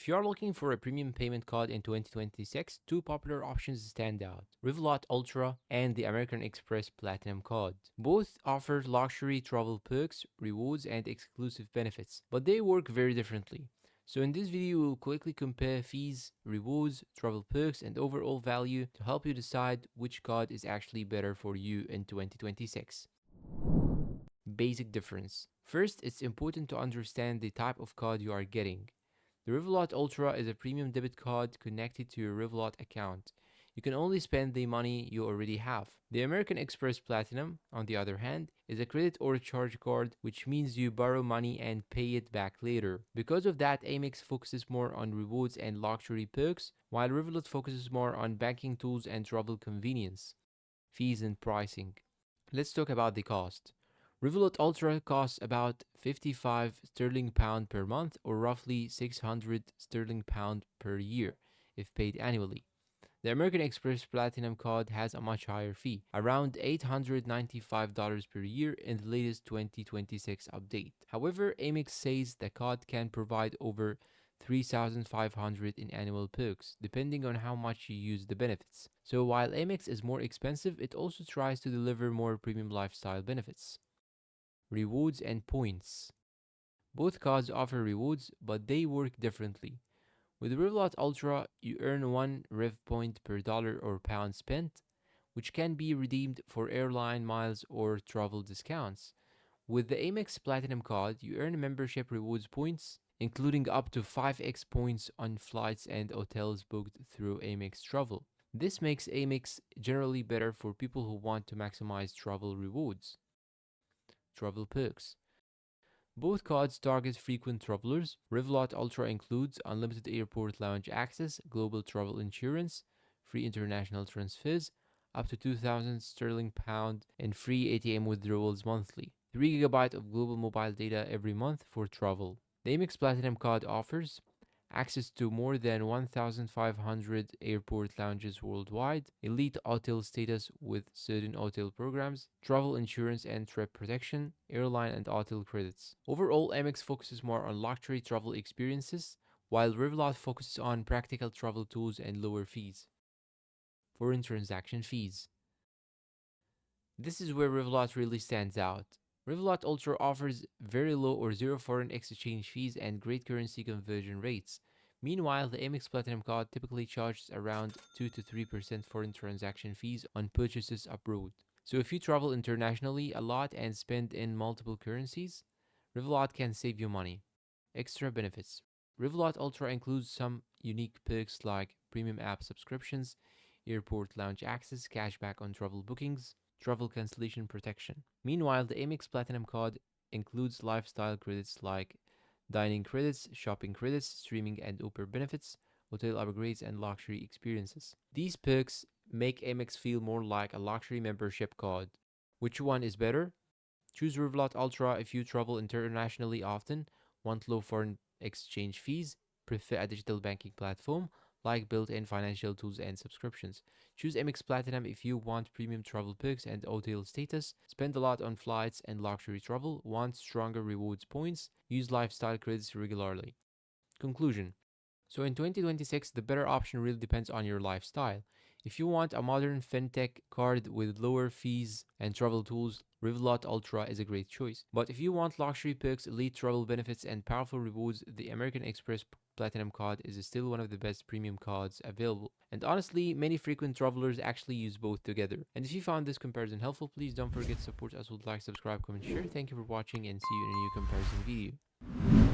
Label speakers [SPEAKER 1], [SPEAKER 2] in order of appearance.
[SPEAKER 1] If you are looking for a premium payment card in 2026, two popular options stand out: Revolut Ultra and the American Express Platinum Card. Both offer luxury travel perks, rewards, and exclusive benefits, but they work very differently. So in this video, we'll quickly compare fees, rewards, travel perks, and overall value to help you decide which card is actually better for you in 2026. Basic difference. First, it's important to understand the type of card you are getting. The Revolut Ultra is a premium debit card connected to your Revolut account. You can only spend the money you already have. The American Express Platinum, on the other hand, is a credit or charge card, which means you borrow money and pay it back later. Because of that, Amex focuses more on rewards and luxury perks, while Revolut focuses more on banking tools and travel convenience. Fees and pricing. Let's talk about the cost. Revolut Ultra costs about 55 sterling pound per month, or roughly 600 sterling pound per year if paid annually. The American Express Platinum card has a much higher fee, around $895 per year in the latest 2026 update. However, Amex says the card can provide over 3,500 in annual perks, depending on how much you use the benefits. So while Amex is more expensive, it also tries to deliver more premium lifestyle benefits. Rewards and points. Both cards offer rewards, but they work differently. With Revolut Ultra, you earn 1 Rev point per dollar or pound spent, which can be redeemed for airline miles or travel discounts. With the Amex Platinum card, you earn membership rewards points, including up to 5x points on flights and hotels booked through Amex Travel. This makes Amex generally better for people who want to maximize travel rewards. Travel perks. Both cards target frequent travelers. Revolut Ultra includes unlimited airport lounge access, global travel insurance, free international transfers, up to 2,000 sterling pound, and free ATM withdrawals monthly. 3 GB of global mobile data every month for travel. The Amex Platinum card offers access to more than 1,500 airport lounges worldwide, elite hotel status with certain hotel programs, travel insurance and trip protection, airline and hotel credits. Overall, Amex focuses more on luxury travel experiences, while Revolut focuses on practical travel tools and lower fees. Foreign transaction fees. This is where Revolut really stands out. Revolut Ultra offers very low or zero foreign exchange fees and great currency conversion rates. Meanwhile, the Amex Platinum card typically charges around 2 to 3% foreign transaction fees on purchases abroad. So if you travel internationally a lot and spend in multiple currencies, Revolut can save you money. Extra benefits. Revolut Ultra includes some unique perks like premium app subscriptions, airport lounge access, cashback on travel bookings, travel cancellation protection. Meanwhile, the Amex Platinum card includes lifestyle credits like dining credits, shopping credits, streaming and Uber benefits, hotel upgrades, and luxury experiences. These perks make Amex feel more like a luxury membership card. Which one is better? Choose Revolut Ultra if you travel internationally often, want low foreign exchange fees, prefer a digital banking platform, like built-in financial tools and subscriptions. Choose Amex Platinum if you want premium travel perks and hotel status, spend a lot on flights and luxury travel, want stronger rewards points, use lifestyle credits regularly. Conclusion. So in 2026, the better option really depends on your lifestyle. If you want a modern fintech card with lower fees and travel tools, Revolut Ultra is a great choice. But if you want luxury perks, elite travel benefits, and powerful rewards, the American Express Platinum card is still one of the best premium cards available. And honestly, many frequent travelers actually use both together. And if you found this comparison helpful, please don't forget to support us with like, subscribe, comment, share. Thank you for watching and see you in a new comparison video.